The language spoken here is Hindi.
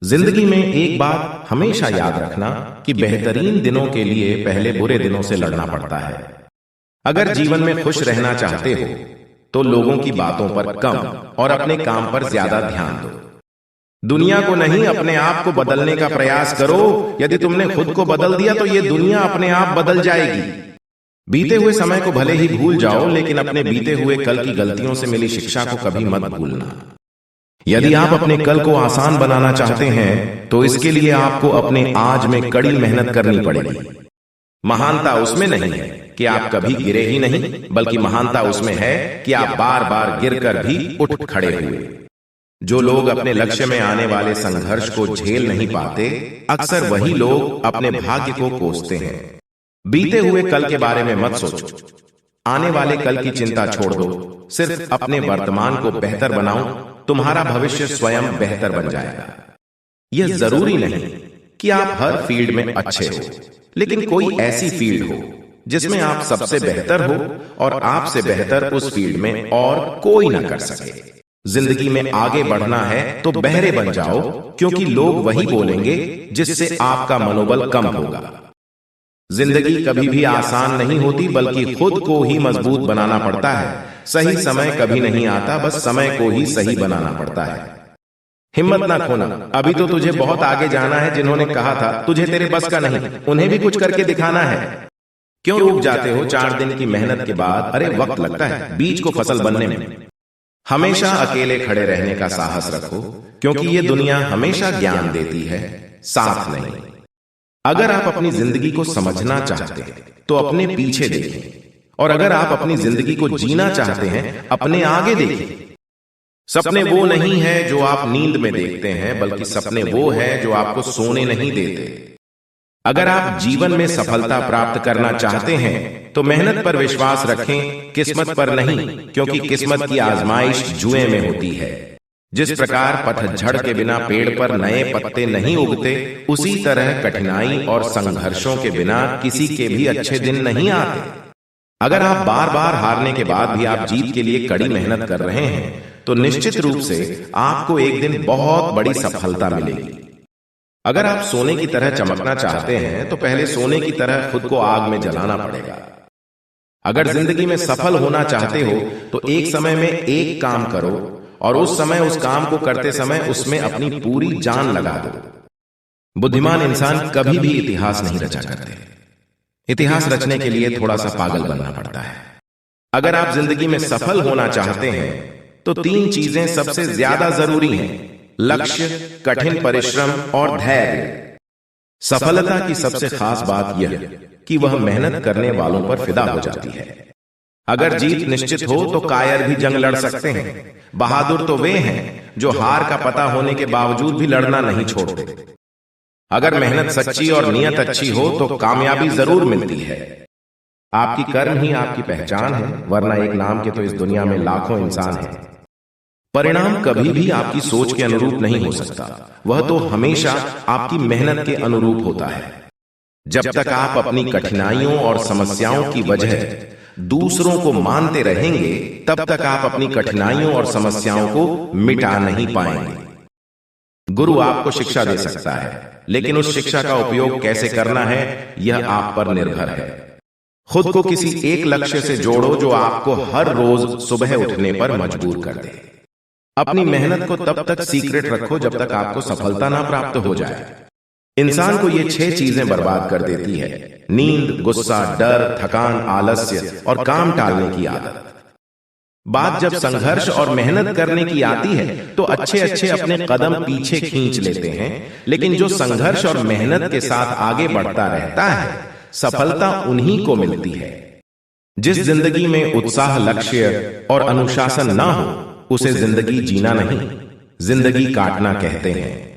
जिंदगी में एक बात हमेशा याद रखना कि बेहतरीन दिनों के लिए पहले बुरे दिनों से लड़ना पड़ता है। अगर जीवन में खुश रहना चाहते हो तो लोगों की बातों पर कम और अपने काम पर ज्यादा ध्यान दो। दुनिया को नहीं, अपने आप को बदलने का प्रयास करो। यदि तुमने खुद को बदल दिया तो ये दुनिया अपने आप बदल जाएगी। बीते हुए समय को भले ही भूल जाओ, लेकिन अपने बीते हुए कल की गलतियों से मिली शिक्षा को कभी मत भूलना। यदि आप अपने कल को आसान बनाना चाहते हैं तो इसके लिए आपको अपने आज में कड़ी मेहनत करनी पड़ेगी। महानता उसमें नहीं है कि आप कभी गिरे ही नहीं, बल्कि महानता उसमें है कि आप बार बार गिरकर भी उठ खड़े हुए। जो लोग अपने लक्ष्य में आने वाले संघर्ष को झेल नहीं पाते, अक्सर वही लोग अपने भाग्य को कोसते हैं। बीते हुए कल के बारे में मत सोचो, आने वाले कल की चिंता छोड़ दो। सिर्फ अपने वर्तमान को बेहतर बनाओ, तुम्हारा भविष्य स्वयं बेहतर बन जाएगा। यह जरूरी नहीं कि आप हर फील्ड में अच्छे हो, लेकिन कोई ऐसी फील्ड हो जिसमें आप सबसे बेहतर हो और आपसे बेहतर उस फील्ड में और कोई ना कर सके। जिंदगी में आगे बढ़ना है तो बहरे बन जाओ, क्योंकि लोग वही बोलेंगे जिससे आपका मनोबल कम होगा। जिंदगी कभी भी आसान नहीं होती, बल्कि खुद को ही मजबूत बनाना पड़ता है। सही समय कभी नहीं आता, बस समय को ही सही बनाना पड़ता है। हिम्मत ना खोना, अभी तो तुझे बहुत आगे जाना है। जिन्होंने कहा था तुझे तेरे बस का नहीं, उन्हें भी कुछ करके दिखाना है। क्यों रुक जाते हो 4 दिन की मेहनत के बाद? अरे वक्त लगता है बीज को फसल बनने में। हमेशा अकेले खड़े रहने का साहस रखो, क्योंकि ये दुनिया हमेशा ज्ञान देती है, साथ नहीं। अगर आप अपनी जिंदगी को समझना चाहते हैं तो अपने पीछे देखें, और अगर आप अपनी जिंदगी को जीना चाहते हैं अपने आगे देखें। सपने वो नहीं है जो आप नींद में देखते हैं, बल्कि सपने वो है जो आपको सोने नहीं देते। अगर आप जीवन में सफलता प्राप्त करना चाहते हैं तो मेहनत पर विश्वास रखें, किस्मत पर नहीं, क्योंकि किस्मत की आजमाइश जुए में होती है। जिस प्रकार पतझड़ के बिना पेड़ पर नए पत्ते नहीं उगते, उसी तरह कठिनाई और संघर्षों के बिना किसी के भी अच्छे दिन नहीं आते। अगर आप बार बार हारने के बाद भी आप जीत के लिए कड़ी मेहनत कर रहे हैं तो निश्चित रूप से आपको एक दिन बहुत बड़ी सफलता मिलेगी। अगर आप सोने की तरह चमकना चाहते हैं तो पहले सोने की तरह खुद को आग में जलाना पड़ेगा। अगर जिंदगी में सफल होना चाहते हो तो एक समय में एक काम करो, और उस समय उस काम को करते समय उसमें अपनी पूरी जान लगा दो। बुद्धिमान इंसान कभी भी इतिहास नहीं रचा करते, इतिहास रचने के लिए थोड़ा सा पागल बनना पड़ता है। अगर आप जिंदगी में सफल होना चाहते हैं तो 3 चीजें सबसे ज्यादा जरूरी हैं: लक्ष्य, कठिन परिश्रम और धैर्य। सफलता की सबसे खास बात यह कि वह मेहनत करने वालों पर फिदा हो जाती है। अगर जीत निश्चित हो तो कायर भी जंग लड़ सकते हैं। बहादुर तो वे हैं जो हार का पता होने के बावजूद भी लड़ना नहीं छोड़ते। अगर मेहनत सच्ची और नियत अच्छी हो तो कामयाबी जरूर मिलती है। आपकी कर्म ही आपकी पहचान है, वरना एक नाम के तो इस दुनिया में लाखों इंसान हैं। परिणाम कभी भी आपकी सोच के अनुरूप नहीं हो सकता, वह तो हमेशा आपकी मेहनत के अनुरूप होता है। जब तक आप अपनी कठिनाइयों और समस्याओं की वजह दूसरों को मानते रहेंगे, तब तक आप अपनी कठिनाइयों और समस्याओं को मिटा नहीं पाएंगे। गुरु आपको शिक्षा दे सकता है, लेकिन उस शिक्षा का उपयोग कैसे करना है यह आप पर निर्भर है। खुद को किसी एक लक्ष्य से जोड़ो जो आपको हर रोज सुबह उठने पर मजबूर कर दे। अपनी मेहनत को तब तक सीक्रेट रखो जब तक आपको सफलता ना प्राप्त हो जाए। इंसान को ये 6 चीजें बर्बाद कर देती है: नींद, गुस्सा, डर, थकान, आलस्य और काम टालने की आदत। बात जब संघर्ष और मेहनत करने की आती है तो अच्छे अच्छे अपने कदम पीछे खींच लेते हैं, लेकिन जो संघर्ष और मेहनत के साथ आगे बढ़ता रहता है, सफलता उन्हीं को मिलती है। जिस जिंदगी में उत्साह, लक्ष्य और अनुशासन ना हो, उसे जिंदगी जीना नहीं, जिंदगी काटना कहते हैं।